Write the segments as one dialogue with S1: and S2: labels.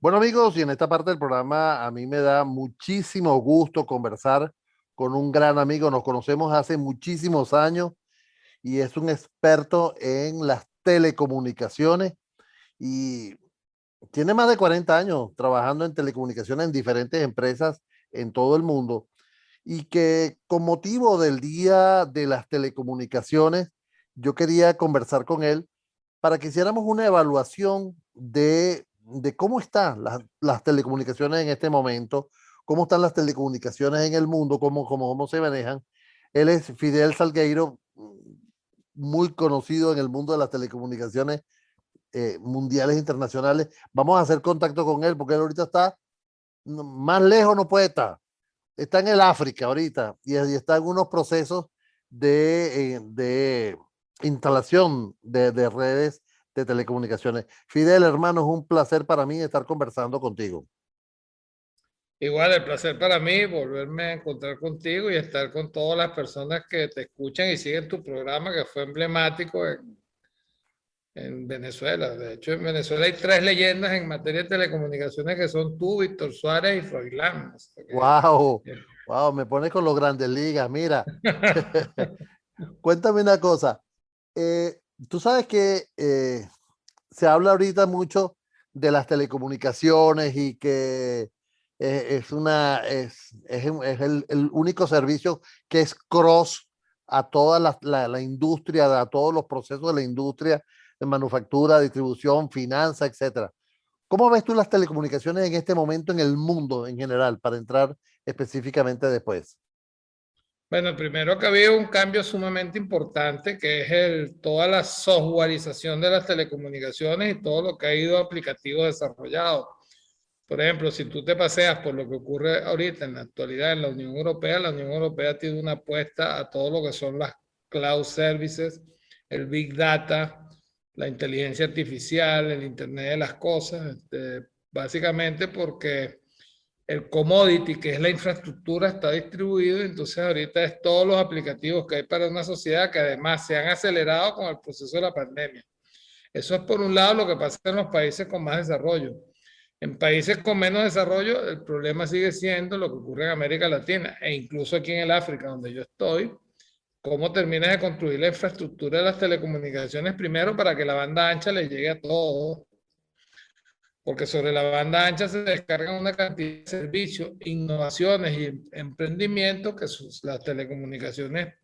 S1: Bueno amigos, y en esta parte del programa a mí me da muchísimo gusto conversar con un gran amigo. Nos conocemos hace muchísimos años y es un experto en las telecomunicaciones y tiene más de 40 años trabajando en telecomunicaciones en diferentes empresas en todo el mundo y que con motivo del Día de las Telecomunicaciones, yo quería conversar con él para que hiciéramos una evaluación de cómo están las telecomunicaciones en este momento, cómo están las telecomunicaciones en el mundo, cómo se manejan. Él es Fidel Salgueiro, muy conocido en el mundo de las telecomunicaciones mundiales, internacionales. Vamos a hacer contacto con él porque él ahorita está más lejos, no puede estar. Está en el África ahorita y está en unos procesos de instalación de redes de telecomunicaciones. Fidel, hermano, es un placer para mí estar conversando contigo.
S2: Igual, el placer para mí volverme a encontrar contigo y estar con todas las personas que te escuchan y siguen tu programa que fue emblemático en Venezuela. De hecho, en Venezuela hay tres leyendas en materia de telecomunicaciones que son tú, Víctor Suárez y Froilán. O sea
S1: Wow,
S2: que-
S1: wow, me pone con los grandes ligas. Mira, cuéntame una cosa. Eh, Tú sabes que se habla ahorita mucho de las telecomunicaciones y que es el único servicio que es cross a toda la industria, a todos los procesos de la industria, de manufactura, distribución, finanza, etcétera. ¿Cómo ves tú las telecomunicaciones en este momento en el mundo en general, para entrar específicamente después?
S2: Bueno, primero que ha habido un cambio sumamente importante que es toda la softwareización de las telecomunicaciones y todo lo que ha ido aplicativo desarrollado. Por ejemplo, si tú te paseas por lo que ocurre ahorita en la actualidad en la Unión Europea tiene una apuesta a todo lo que son las cloud services, el big data, la inteligencia artificial, el Internet de las cosas, básicamente porque el commodity, que es la infraestructura, está distribuido, entonces ahorita es todos los aplicativos que hay para una sociedad que además se han acelerado con el proceso de la pandemia. Eso es por un lado lo que pasa en los países con más desarrollo. En países con menos desarrollo, el problema sigue siendo lo que ocurre en América Latina e incluso aquí en el África, donde yo estoy, cómo terminas de construir la infraestructura de las telecomunicaciones primero para que la banda ancha le llegue a todos, porque sobre la banda ancha se descargan una cantidad de servicios, innovaciones y emprendimientos que las telecomunicaciones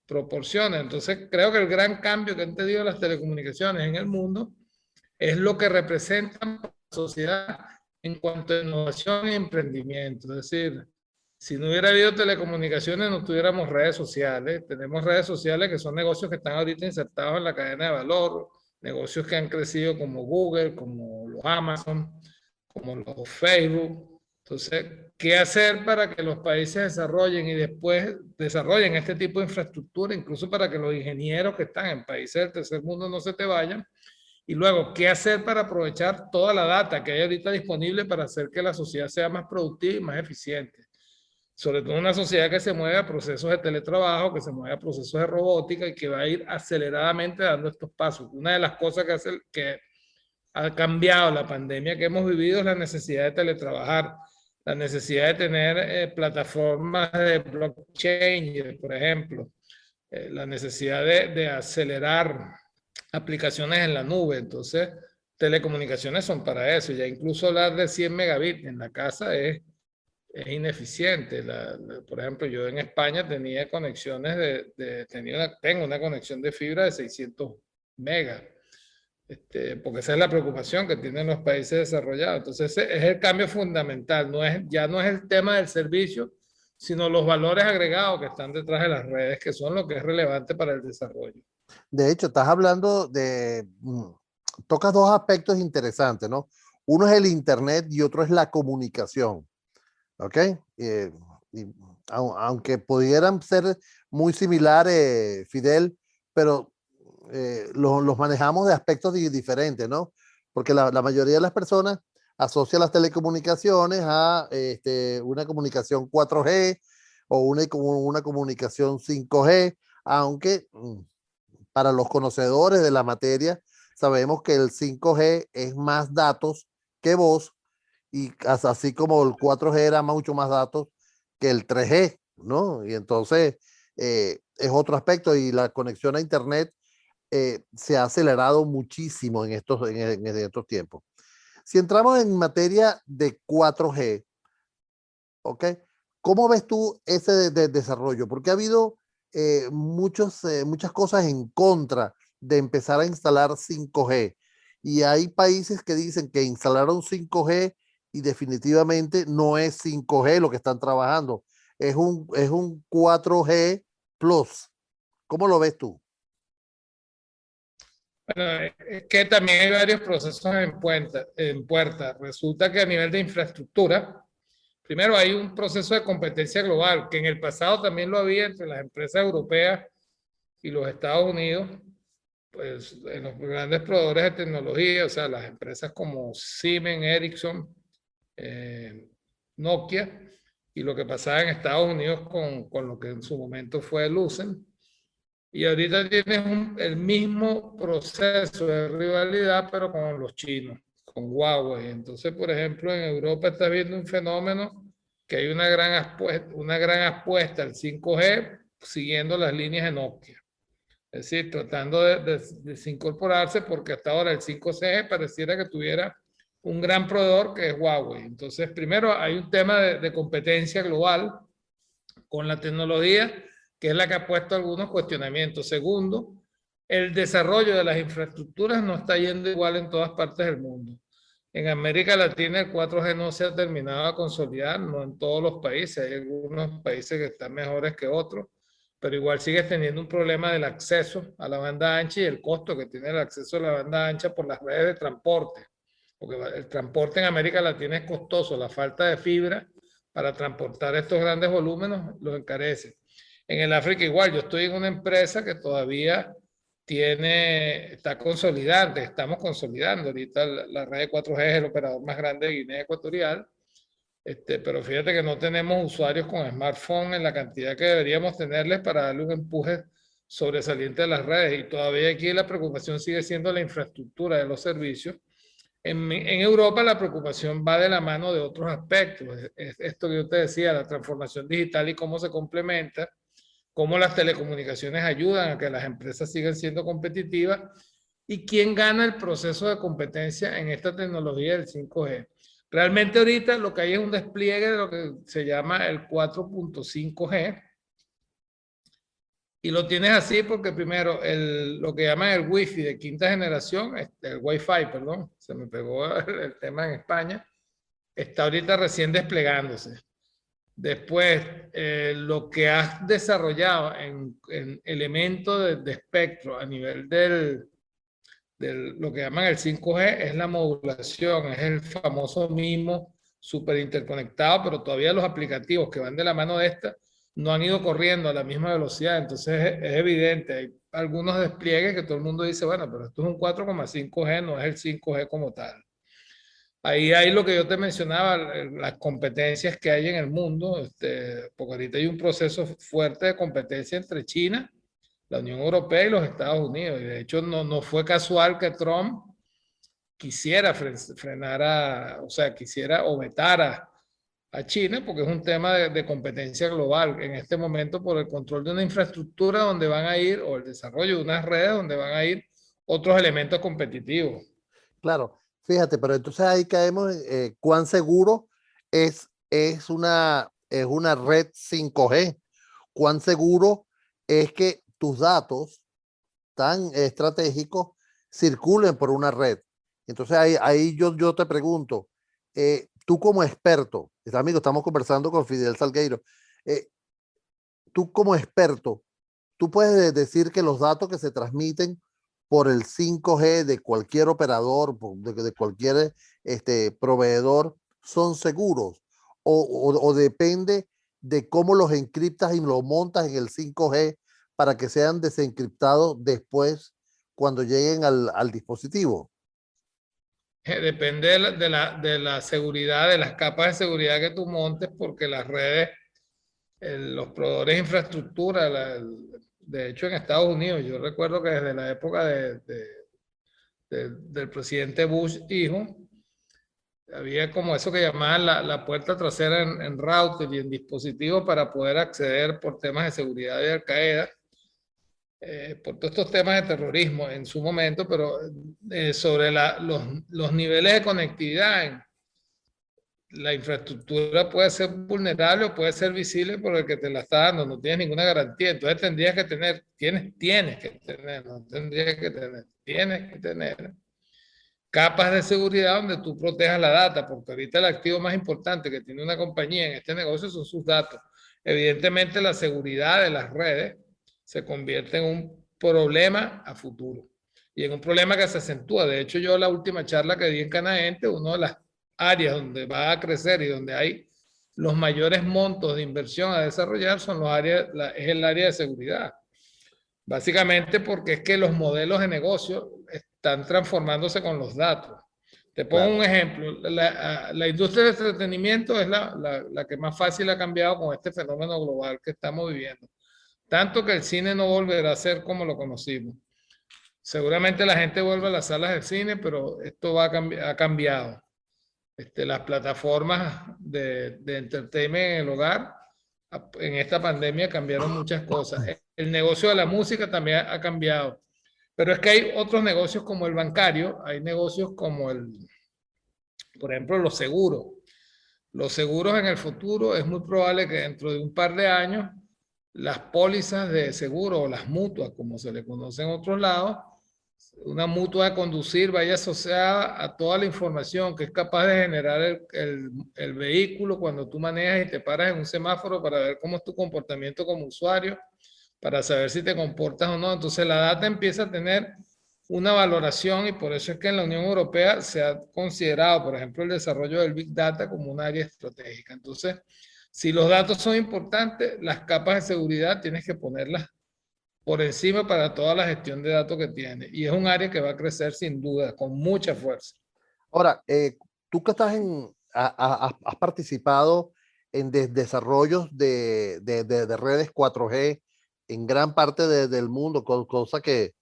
S2: proporcionan. Entonces, creo que el gran cambio que han tenido las telecomunicaciones en el mundo es lo que representan para la sociedad en cuanto a innovación y emprendimiento. Es decir, si no hubiera habido telecomunicaciones, no tuviéramos redes sociales. Tenemos redes sociales que son negocios que están ahorita insertados en la cadena de valor, negocios que han crecido como Google, como los Amazon, como los Facebook. Entonces, ¿qué hacer para que los países desarrollen y después desarrollen este tipo de infraestructura, incluso para que los ingenieros que están en países del tercer mundo no se te vayan? Y luego, ¿qué hacer para aprovechar toda la data que hay ahorita disponible para hacer que la sociedad sea más productiva y más eficiente? Sobre todo una sociedad que se mueve a procesos de teletrabajo, que se mueve a procesos de robótica y que va a ir aceleradamente dando estos pasos. Una de las cosas que ha cambiado la pandemia que hemos vivido es la necesidad de teletrabajar, la necesidad de tener plataformas de blockchain, por ejemplo, la necesidad de acelerar aplicaciones en la nube. Entonces, telecomunicaciones son para eso. Ya incluso hablar de 100 megabits en la casa es ineficiente. Por ejemplo, yo en España tenía conexiones tengo una conexión de fibra de 600 megas. Porque esa es la preocupación que tienen los países desarrollados. Entonces, ese es el cambio fundamental. Ya no es el tema del servicio, sino los valores agregados que están detrás de las redes, que son lo que es relevante para el desarrollo.
S1: De hecho, estás hablando tocas dos aspectos interesantes, ¿no? Uno es el Internet y otro es la comunicación, ¿ok? Y aunque pudieran ser muy similares, Fidel, pero los manejamos de aspectos diferentes, ¿no? Porque la mayoría de las personas asocia las telecomunicaciones a una comunicación 4G o una comunicación 5G, aunque para los conocedores de la materia sabemos que el 5G es más datos que voz, y así como el 4G era mucho más datos que el 3G, ¿no? Y entonces es otro aspecto y la conexión a Internet se ha acelerado muchísimo en estos tiempos. Si entramos en materia de 4G, ¿ok? ¿Cómo ves tú ese desarrollo? Porque ha habido muchas cosas en contra de empezar a instalar 5G. Y hay países que dicen que instalaron 5G y definitivamente no es 5G lo que están trabajando. Es un 4G Plus. ¿Cómo lo ves tú?
S2: Bueno, es que también hay varios procesos en puerta. Resulta que a nivel de infraestructura, primero hay un proceso de competencia global, que en el pasado también lo había entre las empresas europeas y los Estados Unidos, pues en los grandes proveedores de tecnología, o sea, las empresas como Siemens, Ericsson, eh, Nokia, y lo que pasaba en Estados Unidos con lo que en su momento fue Lucent. Y ahorita tienes el mismo proceso de rivalidad, pero con los chinos, con Huawei. Entonces, por ejemplo, en Europa está viendo un fenómeno que hay una gran apuesta al 5G siguiendo las líneas de Nokia. Es decir, tratando de desincorporarse porque hasta ahora el 5G pareciera que tuviera un gran proveedor que es Huawei. Entonces, primero hay un tema de competencia global con la tecnología, que es la que ha puesto algunos cuestionamientos. Segundo, el desarrollo de las infraestructuras no está yendo igual en todas partes del mundo. En América Latina el 4G no se ha terminado de consolidar, no en todos los países, hay algunos países que están mejores que otros, pero igual sigues teniendo un problema del acceso a la banda ancha y el costo que tiene el acceso a la banda ancha por las redes de transporte, porque el transporte en América Latina es costoso, la falta de fibra para transportar estos grandes volúmenes los encarece. En el África igual, yo estoy en una empresa que todavía está consolidando, estamos consolidando. Ahorita la red 4G es el operador más grande de Guinea Ecuatorial, pero fíjate que no tenemos usuarios con smartphone en la cantidad que deberíamos tenerles para darle un empuje sobresaliente a las redes. Y todavía aquí la preocupación sigue siendo la infraestructura de los servicios. En Europa la preocupación va de la mano de otros aspectos. Es esto que yo te decía, la transformación digital y cómo se complementa, cómo las telecomunicaciones ayudan a que las empresas sigan siendo competitivas y quién gana el proceso de competencia en esta tecnología del 5G. Realmente ahorita lo que hay es un despliegue de lo que se llama el 4.5G y lo tienes así porque primero lo que llaman el Wi-Fi de quinta generación, el Wi-Fi, perdón, se me pegó el tema en España, está ahorita recién desplegándose. Después, lo que has desarrollado en elementos de espectro a nivel lo que llaman el 5G es la modulación, es el famoso mismo súper interconectado, pero todavía los aplicativos que van de la mano de esta no han ido corriendo a la misma velocidad. Entonces es evidente, hay algunos despliegues que todo el mundo dice, bueno, pero esto es un 4,5G, no es el 5G como tal. Ahí hay lo que yo te mencionaba, las competencias que hay en el mundo, porque ahorita hay un proceso fuerte de competencia entre China, la Unión Europea y los Estados Unidos. Y de hecho no fue casual que Trump quisiera frenar o sea, quisiera o vetara a China, porque es un tema de competencia global en este momento por el control de una infraestructura donde van a ir, o el desarrollo de unas redes donde van a ir otros elementos competitivos.
S1: Claro, fíjate, pero entonces ahí caemos en cuán seguro es una red 5G, cuán seguro es que tus datos tan estratégicos circulen por una red. Entonces ahí yo te pregunto, tú como experto, amigo, estamos conversando con Fidel Salgueiro, eh, tú como experto, tú puedes decir que los datos que se transmiten por el 5G de cualquier operador, de cualquier proveedor, son seguros o depende de cómo los encriptas y los montas en el 5G para que sean desencriptados después cuando lleguen al dispositivo.
S2: Depende de la seguridad, de las capas de seguridad que tú montes, porque las redes, los proveedores de infraestructura, de hecho en Estados Unidos, yo recuerdo que desde la época del presidente Bush hijo, había como eso que llamaban la puerta trasera en router y en dispositivos para poder acceder por temas de seguridad de Al Qaeda, por todos estos temas de terrorismo en su momento, pero sobre los niveles de conectividad. La infraestructura puede ser vulnerable o puede ser visible por el que te la está dando, no tienes ninguna garantía. Entonces tendrías que tener, tienes que tener, no tendrías que tener, tienes que tener capas de seguridad donde tú protejas la data, porque ahorita el activo más importante que tiene una compañía en este negocio son sus datos. Evidentemente la seguridad de las redes se convierte en un problema a futuro y en un problema que se acentúa. De hecho, yo la última charla que di en Canaente, una de las áreas donde va a crecer y donde hay los mayores montos de inversión a desarrollar son los áreas, es el área de seguridad. Básicamente porque es que los modelos de negocio están transformándose con los datos. Te pongo un ejemplo. La industria del entretenimiento es la que más fácil ha cambiado con este fenómeno global que estamos viviendo. Tanto que el cine no volverá a ser como lo conocimos. Seguramente la gente vuelve a las salas de cine, pero esto ha cambiado. Las plataformas de entertainment en el hogar en esta pandemia cambiaron muchas cosas. El negocio de la música también ha cambiado. Pero es que hay otros negocios como el bancario, hay negocios como por ejemplo, los seguros. Los seguros en el futuro es muy probable que dentro de un par de años las pólizas de seguro o las mutuas, como se le conoce en otros lados, una mutua de conducir vaya asociada a toda la información que es capaz de generar el vehículo cuando tú manejas y te paras en un semáforo para ver cómo es tu comportamiento como usuario, para saber si te comportas o no. Entonces la data empieza a tener una valoración y por eso es que en la Unión Europea se ha considerado, por ejemplo, el desarrollo del Big Data como un área estratégica. Entonces, si los datos son importantes, las capas de seguridad tienes que ponerlas por encima para toda la gestión de datos que tiene. Y es un área que va a crecer sin duda, con mucha fuerza.
S1: Ahora, tú que estás has participado en desarrollos de redes 4G en gran parte del mundo, cosa que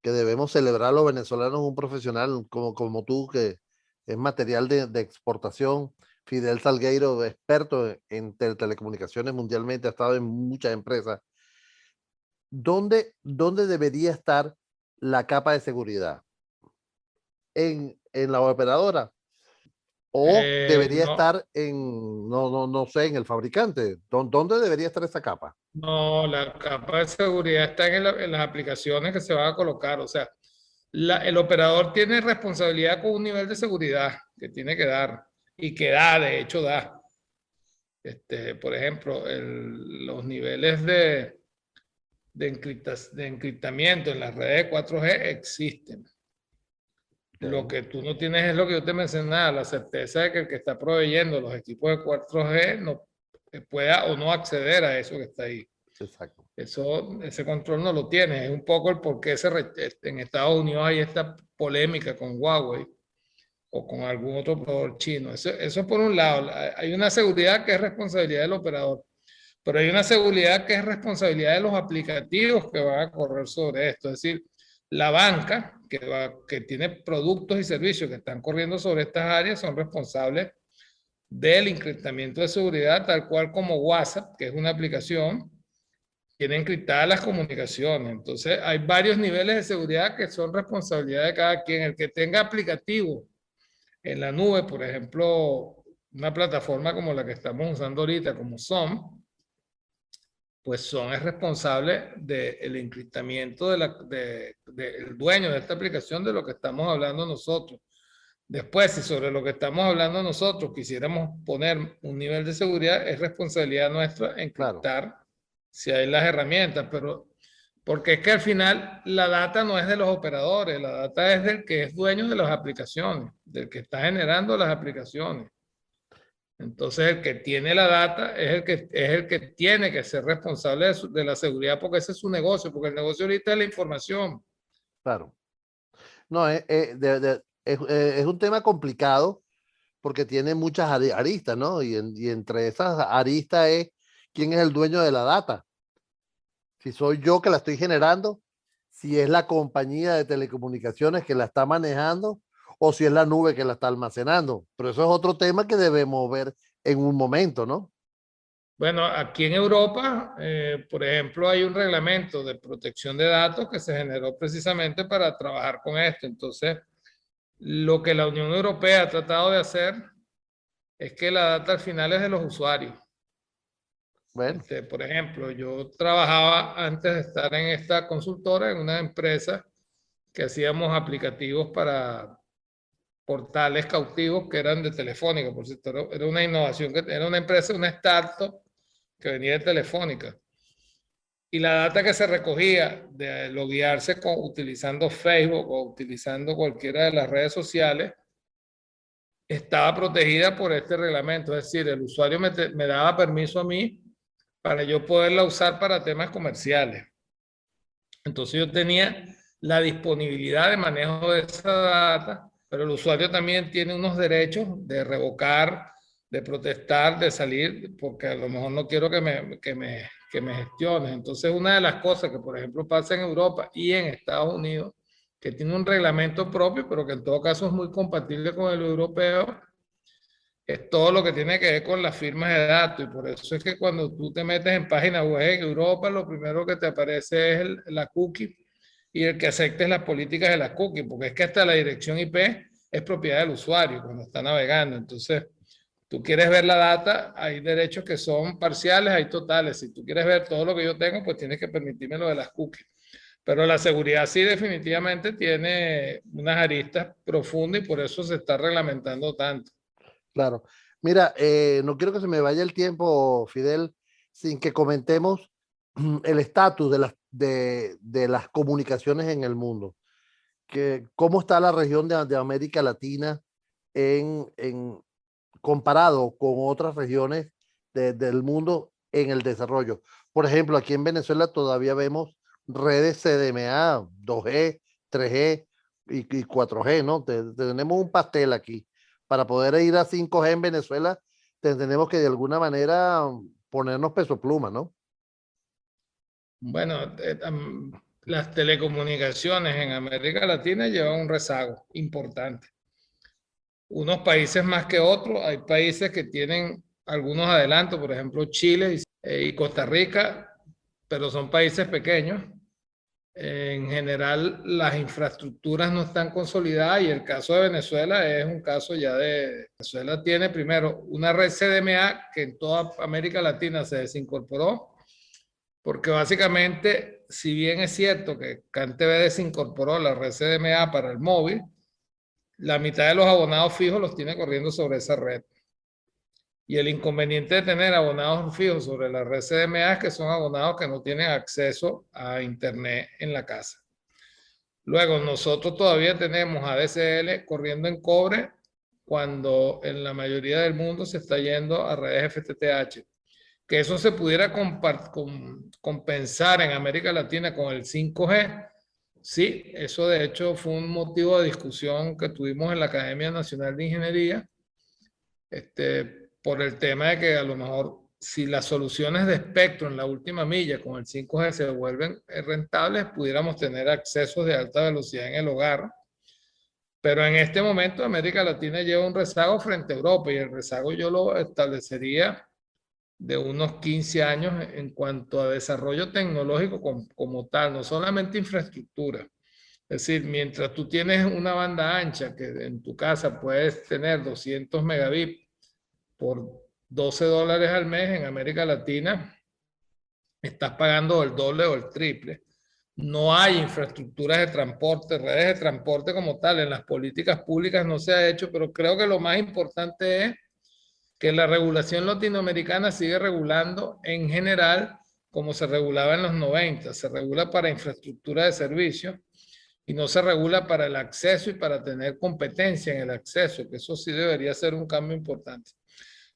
S1: debemos celebrar los venezolanos, un profesional como tú, que es material de exportación. Fidel Salgueiro, experto en telecomunicaciones mundialmente, ha estado en muchas empresas. ¿Dónde debería estar la capa de seguridad? ¿En la operadora? ¿O debería
S2: No,
S1: estar no sé, en el fabricante? ¿Dónde debería estar esa capa?
S2: no, la capa de seguridad está en las aplicaciones que se van a colocar. O sea, el operador tiene responsabilidad con un nivel de seguridad que tiene que dar y que da, de hecho da. Por ejemplo, los niveles de encriptamiento en las redes 4G existen. Lo
S1: Okay.
S2: que tú no tienes es lo que yo te mencionaba, la certeza de que el que está proveyendo los equipos de 4G no pueda o no acceder a eso que está ahí.
S1: Exacto.
S2: Ese control no lo tiene. Es un poco el por qué en Estados Unidos hay esta polémica con Huawei o con algún otro proveedor chino. Eso por un lado. Hay una seguridad que es responsabilidad del operador, pero hay una seguridad que es responsabilidad de los aplicativos que van a correr sobre esto. Es decir, la banca que tiene productos y servicios que están corriendo sobre estas áreas son responsables del incrementamiento de seguridad, tal cual como WhatsApp, que es una aplicación, tiene encriptadas las comunicaciones. Entonces, hay varios niveles de seguridad que son responsabilidad de cada quien. El que tenga aplicativo en la nube, por ejemplo, una plataforma como la que estamos usando ahorita, como Zoom, pues Son es responsable del encriptamiento del dueño de esta aplicación de lo que estamos hablando nosotros. Después, si sobre lo que estamos hablando nosotros quisiéramos poner un nivel de seguridad, es responsabilidad nuestra
S1: Claro.
S2: encriptar si hay las herramientas, pero porque es que al final la data no es de los operadores, la data es del que es dueño de las aplicaciones, del que está generando las aplicaciones. Entonces, el que tiene la data es el que tiene que ser responsable de la seguridad porque ese es su negocio, porque el negocio ahorita es la información.
S1: Claro. No, es un tema complicado porque tiene muchas aristas, ¿no? Y entre esas aristas es quién es el dueño de la data. Si soy yo que la estoy generando, si es la compañía de telecomunicaciones que la está manejando, o si es la nube que la está almacenando. Pero eso es otro tema que debemos ver en un momento, ¿no?
S2: Bueno, aquí en Europa, por ejemplo, hay un reglamento de protección de datos que se generó precisamente para trabajar con esto. Entonces, lo que la Unión Europea ha tratado de hacer es que la data al final es de los usuarios.
S1: Bueno,
S2: Por ejemplo, yo trabajaba antes de estar en esta consultora en una empresa que hacíamos aplicativos para portales cautivos que eran de Telefónica, por cierto, era una innovación, que era una empresa, una startup que venía de Telefónica. Y la data que se recogía de loguearse utilizando Facebook o utilizando cualquiera de las redes sociales estaba protegida por este reglamento. Es decir, el usuario me daba permiso a mí para yo poderla usar para temas comerciales. Entonces yo tenía la disponibilidad de manejo de esa data, pero el usuario también tiene unos derechos de revocar, de protestar, de salir, porque a lo mejor no quiero que me gestiones. Entonces una de las cosas que, por ejemplo, pasa en Europa y en Estados Unidos, que tiene un reglamento propio, pero que en todo caso es muy compatible con el europeo, es todo lo que tiene que ver con las firmas de datos. Y por eso es que cuando tú te metes en páginas web en Europa, lo primero que te aparece es la cookie y el que aceptes las políticas de la cookie, porque es que hasta la dirección IP es propiedad del usuario cuando está navegando. Entonces, tú quieres ver la data, hay derechos que son parciales, hay totales. Si tú quieres ver todo lo que yo tengo, pues tienes que permitirme lo de las cookies. Pero la seguridad sí definitivamente tiene unas aristas profundas y por eso se está reglamentando tanto.
S1: claro. Mira, no quiero que se me vaya el tiempo, Fidel, sin que comentemos el estatus de las comunicaciones en el mundo. Que, ¿cómo está la región de América Latina en comparado con otras regiones del mundo en el desarrollo? Por ejemplo, aquí en Venezuela todavía vemos redes CDMA, 2G, 3G y 4G, ¿no? Tenemos un pastel aquí. Para poder ir a 5G en Venezuela, tenemos que de alguna manera ponernos peso pluma, ¿no?
S2: Bueno, las telecomunicaciones en América Latina llevan un rezago importante. Unos países más que otros, hay países que tienen algunos adelantos, por ejemplo Chile y Costa Rica, pero son países pequeños. En general, las infraestructuras no están consolidadas y el caso de Venezuela es un caso ya de... Venezuela tiene primero una red CDMA que en toda América Latina se desincorporó, porque básicamente, si bien es cierto que CanTV desincorporó la red CDMA para el móvil, la mitad de los abonados fijos los tiene corriendo sobre esa red. Y el inconveniente de tener abonados fijos sobre la red CDMA es que son abonados que no tienen acceso a Internet en la casa. Luego, nosotros todavía tenemos ADSL corriendo en cobre cuando en la mayoría del mundo se está yendo a redes FTTH. Que eso se pudiera compensar en América Latina con el 5G. Sí, eso de hecho fue un motivo de discusión que tuvimos en la Academia Nacional de Ingeniería, por el tema de que a lo mejor si las soluciones de espectro en la última milla con el 5G se vuelven rentables, pudiéramos tener accesos de alta velocidad en el hogar. Pero en este momento América Latina lleva un rezago frente a Europa y el rezago yo lo establecería de unos 15 años en cuanto a desarrollo tecnológico como tal, no solamente infraestructura. Es decir, mientras tú tienes una banda ancha que en tu casa puedes tener 200 megabits por $12 al mes, en América Latina estás pagando el doble o el triple. No hay infraestructuras de transporte, redes de transporte como tal. En las políticas públicas no se ha hecho, pero creo que lo más importante es que la regulación latinoamericana sigue regulando en general como se regulaba en los 90. Se regula para infraestructura de servicios y no se regula para el acceso y para tener competencia en el acceso, que eso sí debería ser un cambio importante.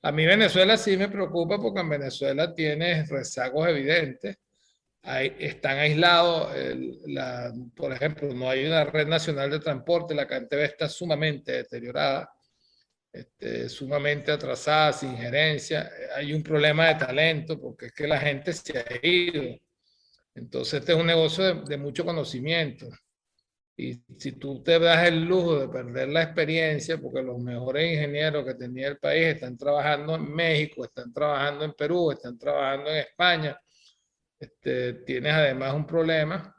S2: A mí Venezuela sí me preocupa porque en Venezuela tiene rezagos evidentes. Están aislados, por ejemplo, no hay una red nacional de transporte, la CanTV está sumamente deteriorada, sumamente atrasada, sin gerencia. Hay un problema de talento porque es que la gente se ha ido. Entonces, este es un negocio de mucho conocimiento. Y si tú te das el lujo de perder la experiencia, porque los mejores ingenieros que tenía el país están trabajando en México, están trabajando en Perú, están trabajando en España, tienes además un problema,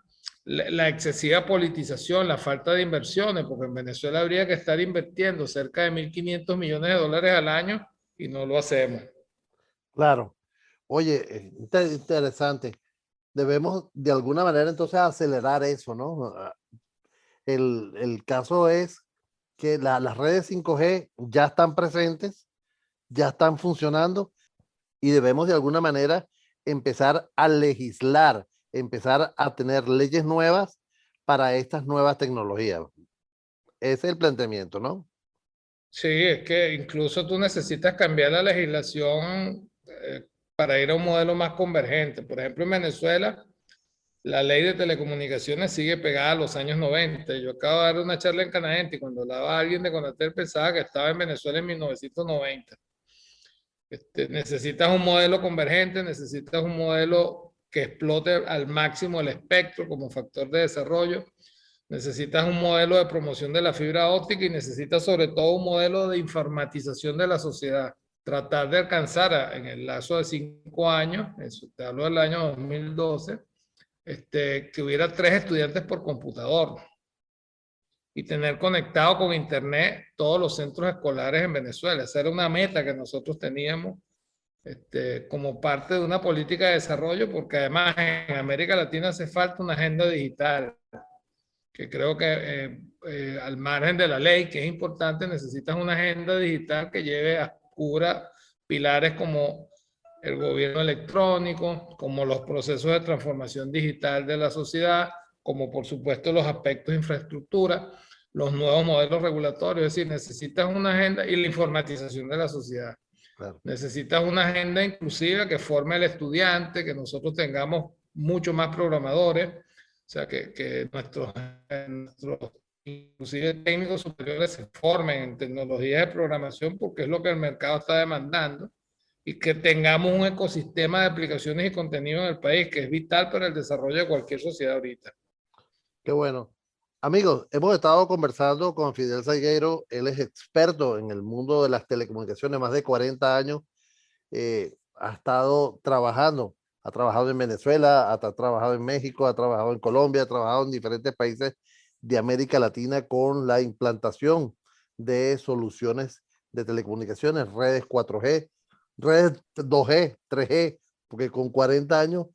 S2: la excesiva politización, la falta de inversiones, porque en Venezuela habría que estar invirtiendo cerca de 1.500 millones de dólares al año y no lo hacemos.
S1: Claro. Oye, interesante. Debemos de alguna manera entonces acelerar eso, ¿no? El caso es que las redes 5G ya están presentes, ya están funcionando y debemos de alguna manera empezar a legislar, empezar a tener leyes nuevas para estas nuevas tecnologías. Ese es el planteamiento, ¿no?
S2: Sí, es que incluso tú necesitas cambiar la legislación para ir a un modelo más convergente. Por ejemplo, en Venezuela, la ley de telecomunicaciones sigue pegada a los años 90. Yo acabo de dar una charla en Canadá y cuando hablaba a alguien de Conatel pensaba que estaba en Venezuela en 1990. Necesitas un modelo convergente, necesitas un modelo que explote al máximo el espectro como factor de desarrollo, necesitas un modelo de promoción de la fibra óptica y necesitas sobre todo un modelo de informatización de la sociedad. Tratar de alcanzar en el lazo de 5 años, eso te hablo del año 2012, que hubiera 3 estudiantes por computador y tener conectado con Internet todos los centros escolares en Venezuela. Esa era una meta que nosotros teníamos como parte de una política de desarrollo, porque además en América Latina hace falta una agenda digital, que creo que al margen de la ley, que es importante, necesitas una agenda digital que lleve a cubra pilares como el gobierno electrónico, como los procesos de transformación digital de la sociedad, como por supuesto los aspectos de infraestructura, los nuevos modelos regulatorios, es decir, necesitas una agenda y la informatización de la sociedad.
S1: Claro.
S2: Necesitas una agenda inclusiva que forme al estudiante, que nosotros tengamos mucho más programadores, o sea, que nuestros inclusive técnicos superiores se formen en tecnologías de programación porque es lo que el mercado está demandando y que tengamos un ecosistema de aplicaciones y contenido en el país que es vital para el desarrollo de cualquier sociedad ahorita.
S1: Qué bueno. Amigos, hemos estado conversando con Fidel Salgueiro. Él es experto en el mundo de las telecomunicaciones, más de 40 años. Ha estado trabajando, ha trabajado en Venezuela, ha trabajado en México, ha trabajado en Colombia, ha trabajado en diferentes países de América Latina con la implantación de soluciones de telecomunicaciones, redes 4G, redes 2G, 3G, porque con 40 años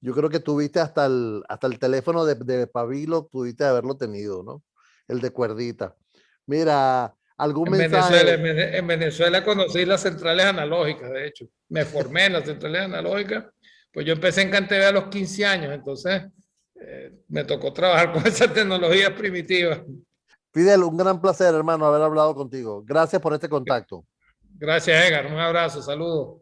S1: yo creo que tuviste hasta el teléfono de Pabilo, pudiste haberlo tenido, ¿no? El de cuerdita. Mira, algún
S2: En Venezuela,
S1: mensaje.
S2: en Venezuela conocí las centrales analógicas, de hecho. Me formé en las centrales analógicas. Pues yo empecé en CanTV a los 15 años, entonces me tocó trabajar con esas tecnologías primitivas.
S1: Fidel, un gran placer, hermano, haber hablado contigo. Gracias por este contacto.
S2: Gracias, Edgar. Un abrazo, saludos.